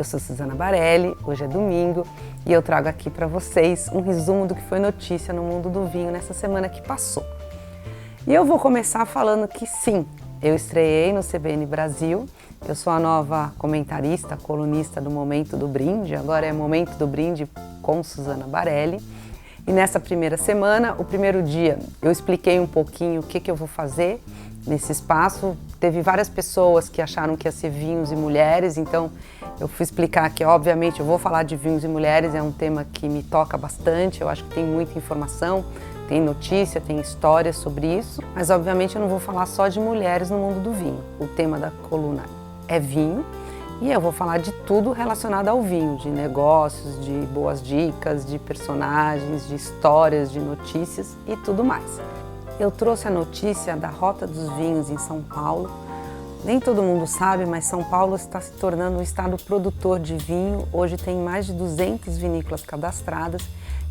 sou Suzana Barelli, hoje é domingo e eu trago aqui para vocês um resumo do que foi notícia no mundo do vinho nessa semana que passou. E eu vou começar falando que sim, eu estreiei no CBN Brasil, eu sou a nova comentarista, colunista do Momento do Brinde, agora é Momento do Brinde com Suzana Barelli. E nessa primeira semana, o primeiro dia, eu expliquei um pouquinho o que eu vou fazer nesse espaço. Teve várias pessoas que acharam que ia ser vinhos e mulheres, então eu fui explicar que, obviamente, eu vou falar de vinhos e mulheres, é um tema que me toca bastante, eu acho que tem muita informação, tem notícia, tem história sobre isso, mas obviamente eu não vou falar só de mulheres no mundo do vinho. O tema da coluna é vinho e eu vou falar de tudo relacionado ao vinho, de negócios, de boas dicas, de personagens, de histórias, de notícias e tudo mais. Eu trouxe a notícia da Rota dos Vinhos em São Paulo. Nem todo mundo sabe, mas São Paulo está se tornando um estado produtor de vinho. Hoje tem mais de 200 vinícolas cadastradas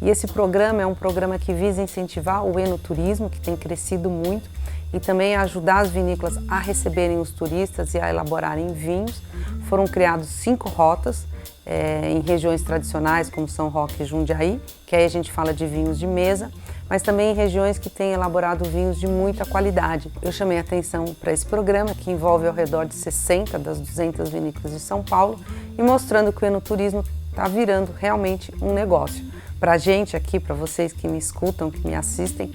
e esse programa é um programa que visa incentivar o enoturismo, que tem crescido muito, e também ajudar as vinícolas a receberem os turistas e a elaborarem vinhos. Foram criados 5 rotas em regiões tradicionais como São Roque e Jundiaí, que aí a gente fala de vinhos de mesa, mas também em regiões que têm elaborado vinhos de muita qualidade. Eu chamei a atenção para esse programa, que envolve ao redor de 60 das 200 vinícolas de São Paulo, e mostrando que o enoturismo está virando realmente um negócio. Para a gente aqui, para vocês que me escutam, que me assistem,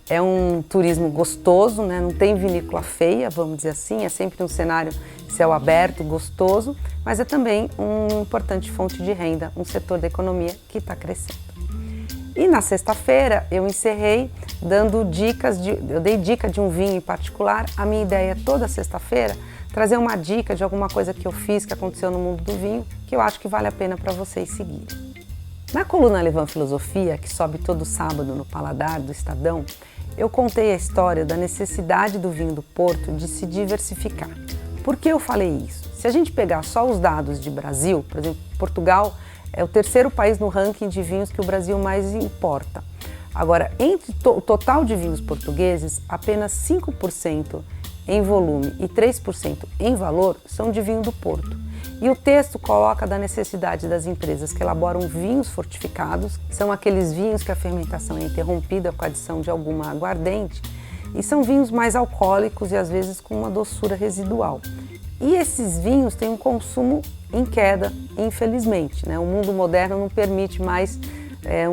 é um turismo gostoso, né? Não tem vinícola feia, vamos dizer assim, é sempre um cenário céu aberto, gostoso, mas é também uma importante fonte de renda, um setor da economia que está crescendo. E na sexta-feira eu encerrei dando dicas, eu dei dica de um vinho em particular. A minha ideia é toda sexta-feira trazer uma dica de alguma coisa que eu fiz, que aconteceu no mundo do vinho, que eu acho que vale a pena para vocês seguirem. Na coluna Levant Filosofia, que sobe todo sábado no Paladar do Estadão, eu contei a história da necessidade do vinho do Porto de se diversificar. Por que eu falei isso? Se a gente pegar só os dados de Brasil, por exemplo, Portugal é o terceiro país no ranking de vinhos que o Brasil mais importa. Agora, entre o total de vinhos portugueses, apenas 5% em volume e 3% em valor são de vinho do Porto. E o texto coloca da necessidade das empresas que elaboram vinhos fortificados, que são aqueles vinhos que a fermentação é interrompida com a adição de alguma aguardente, e são vinhos mais alcoólicos e às vezes com uma doçura residual. E esses vinhos têm um consumo em queda, infelizmente, né? O mundo moderno não permite mais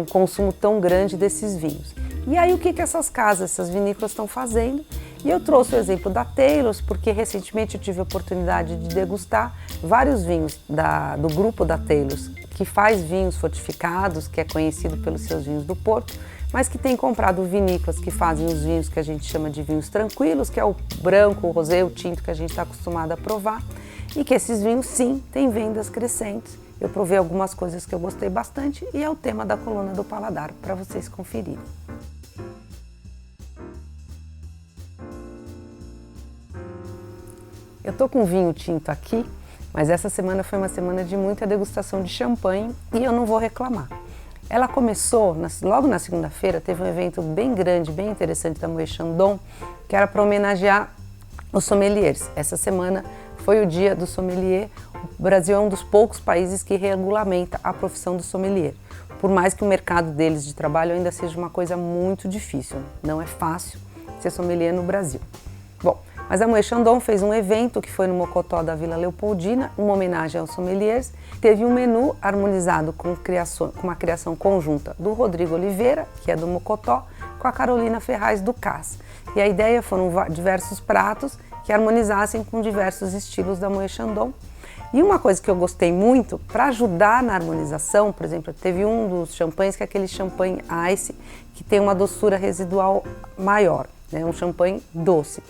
um consumo tão grande desses vinhos. E aí o que essas casas, essas vinícolas estão fazendo? E eu trouxe o exemplo da Taylor's, porque recentemente eu tive a oportunidade de degustar vários vinhos do grupo da Taylor's, que faz vinhos fortificados, que é conhecido pelos seus vinhos do Porto, mas que tem comprado vinícolas que fazem os vinhos que a gente chama de vinhos tranquilos, que é o branco, o rosé, o tinto que a gente está acostumado a provar, e que esses vinhos sim têm vendas crescentes. Eu provei algumas coisas que eu gostei bastante e é o tema da coluna do Paladar para vocês conferirem. Eu tô com vinho tinto aqui, mas essa semana foi uma semana de muita degustação de champanhe e eu não vou reclamar. Ela começou, logo na segunda-feira, teve um evento bem grande, bem interessante da Moët Chandon, que era para homenagear os sommeliers. Essa semana foi o dia do sommelier. O Brasil é um dos poucos países que regulamenta a profissão do sommelier. Por mais que o mercado deles de trabalho ainda seja uma coisa muito difícil, não é fácil ser sommelier no Brasil. Bom, mas a Moët Chandon fez um evento que foi no Mocotó da Vila Leopoldina, uma homenagem aos sommeliers. Teve um menu harmonizado com uma criação conjunta do Rodrigo Oliveira, que é do Mocotó, com a Carolina Ferraz do CAS. E a ideia foram diversos pratos que harmonizassem com diversos estilos da Moët Chandon. E uma coisa que eu gostei muito, para ajudar na harmonização, por exemplo, teve um dos champanhes que é aquele champanhe ice, que tem uma doçura residual maior, né? Um champanhe doce.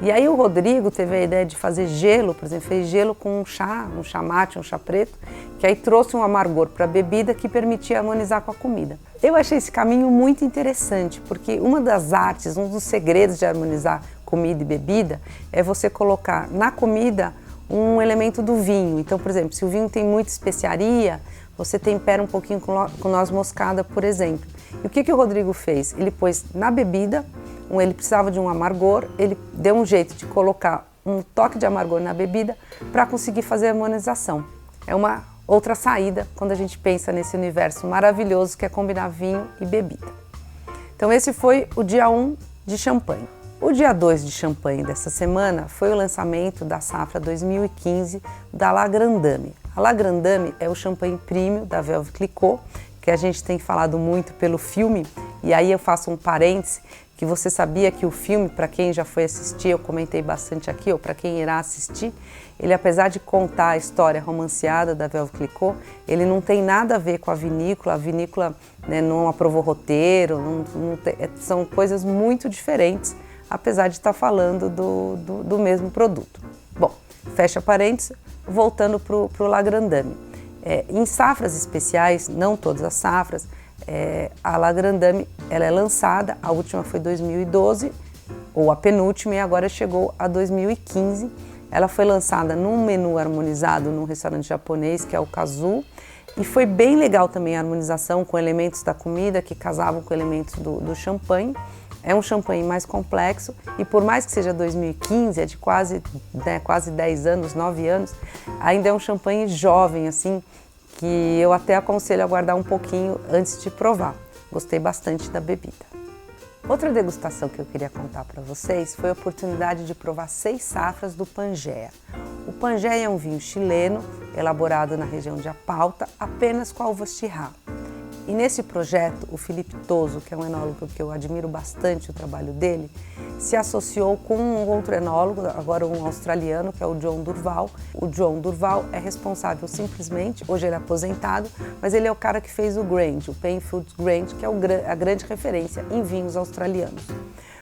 E aí o Rodrigo teve a ideia de fazer gelo, por exemplo, fez gelo com um chá mate, um chá preto, que aí trouxe um amargor para a bebida que permitia harmonizar com a comida. Eu achei esse caminho muito interessante, porque uma das artes, um dos segredos de harmonizar comida e bebida é você colocar na comida um elemento do vinho. Então, por exemplo, se o vinho tem muita especiaria, você tempera um pouquinho com noz moscada, por exemplo. E o que o Rodrigo fez? Ele pôs na bebida, ele precisava de um amargor, ele deu um jeito de colocar um toque de amargor na bebida para conseguir fazer a harmonização. É uma outra saída quando a gente pensa nesse universo maravilhoso que é combinar vinho e bebida. Então esse foi o dia 1 de champanhe. O dia 2 de champanhe dessa semana foi o lançamento da safra 2015 da La Grande Dame. A La Grande Dame é o champanhe premium da Veuve Clicquot, que a gente tem falado muito pelo filme, e aí eu faço um parêntese, que você sabia que o filme, para quem já foi assistir, eu comentei bastante aqui, ou para quem irá assistir, ele apesar de contar a história romanceada da Veuve Clicquot, ele não tem nada a ver com a vinícola, né, não aprovou roteiro, são coisas muito diferentes, apesar de estar falando do mesmo produto. Bom, fecha parênteses, voltando para o La Grande Dame. Em safras especiais, não todas as safras, a La Grande Dame ela é lançada, a última foi 2012, ou a penúltima, e agora chegou a 2015. Ela foi lançada num menu harmonizado num restaurante japonês, que é o Kazu, e foi bem legal também a harmonização com elementos da comida que casavam com elementos do champanhe. É um champanhe mais complexo e por mais que seja 2015, é de quase 10 anos, 9 anos, ainda é um champanhe jovem, assim, que eu até aconselho a guardar um pouquinho antes de provar. Gostei bastante da bebida. Outra degustação que eu queria contar para vocês foi a oportunidade de provar 6 safras do Pangea. O Pangea é um vinho chileno, elaborado na região de Apalta, apenas com a uva Syrah. E nesse projeto, o Felipe Toso, que é um enólogo que eu admiro bastante o trabalho dele, se associou com um outro enólogo, agora um australiano, que é o John Durval. O John Durval é responsável simplesmente, hoje ele é aposentado, mas ele é o cara que fez o Grange, o Penfolds Grange, que é a grande referência em vinhos australianos.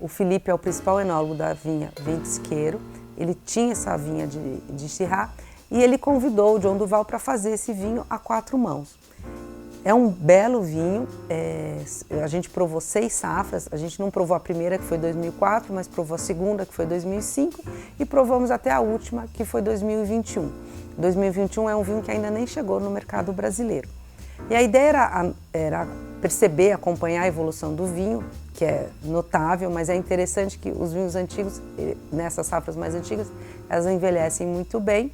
O Felipe é o principal enólogo da vinha Ventisqueiro, ele tinha essa vinha de Syrah e ele convidou o John Durval para fazer esse vinho a 4 mãos. É um belo vinho, a gente provou 6 safras, a gente não provou a primeira, que foi 2004, mas provou a segunda, que foi 2005, e provamos até a última, que foi 2021. 2021 é um vinho que ainda nem chegou no mercado brasileiro. E a ideia era perceber, acompanhar a evolução do vinho, que é notável, mas é interessante que os vinhos antigos, nessas safras mais antigas, elas envelhecem muito bem,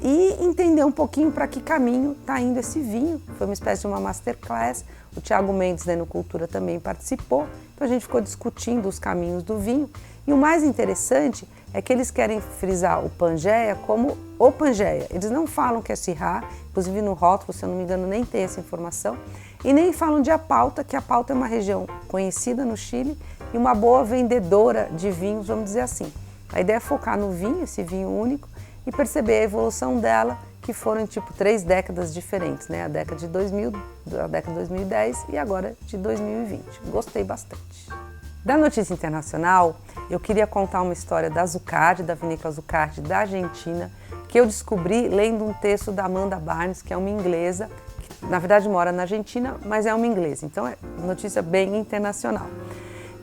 e entender um pouquinho para que caminho está indo esse vinho. Foi uma espécie de uma masterclass, o Thiago Mendes, da Enocultura, também participou, então a gente ficou discutindo os caminhos do vinho, e o mais interessante é que eles querem frisar o Pangea como o Pangea. Eles não falam que é Syrah, inclusive no rótulo, se eu não me engano, nem tem essa informação, e nem falam de Apalta, que Apalta é uma região conhecida no Chile e uma boa vendedora de vinhos, vamos dizer assim. A ideia é focar no vinho, esse vinho único, e perceber a evolução dela, que foram tipo 3 décadas diferentes, né? A década de 2000, a década de 2010 e agora de 2020. Gostei bastante. Da notícia internacional, eu queria contar uma história da Zuccardi, da vinícola Zuccardi da Argentina, que eu descobri lendo um texto da Amanda Barnes, que é uma inglesa, que na verdade mora na Argentina, mas é uma inglesa, então é notícia bem internacional.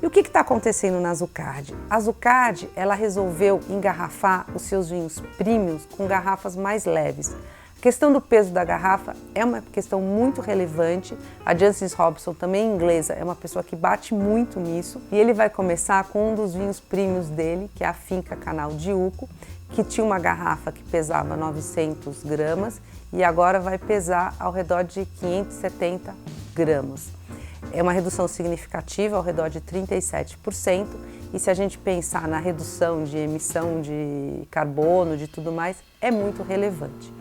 E o que está acontecendo na Zuccardi? A Zuccardi, ela resolveu engarrafar os seus vinhos premiums com garrafas mais leves. A questão do peso da garrafa é uma questão muito relevante. A Jancis Robson, também inglesa, é uma pessoa que bate muito nisso. E ele vai começar com um dos vinhos premiums dele, que é a Finca Canal de Uco, que tinha uma garrafa que pesava 900 gramas e agora vai pesar ao redor de 570 gramas. É uma redução significativa, ao redor de 37%, e se a gente pensar na redução de emissão de carbono, de tudo mais, é muito relevante.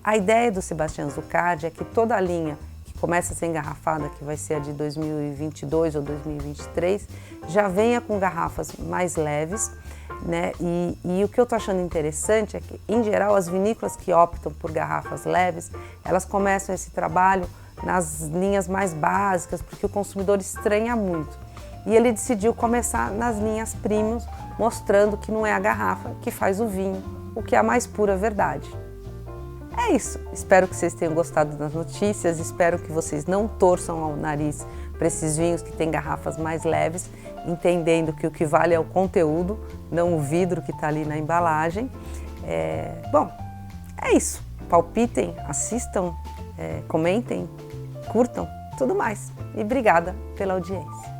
A ideia do Sebastian Zuccardi é que toda a linha que começa a ser engarrafada, que vai ser a de 2022 ou 2023, já venha com garrafas mais leves, né? E o que eu estou achando interessante é que, em geral, as vinícolas que optam por garrafas leves, elas começam esse trabalho nas linhas mais básicas, porque o consumidor estranha muito. E ele decidiu começar nas linhas premium, mostrando que não é a garrafa que faz o vinho, o que é a mais pura verdade. É isso, espero que vocês tenham gostado das notícias, espero que vocês não torçam ao nariz para esses vinhos que têm garrafas mais leves, entendendo que o que vale é o conteúdo, não o vidro que está ali na embalagem. Bom, é isso, palpitem, assistam, comentem, curtam, tudo mais. E obrigada pela audiência.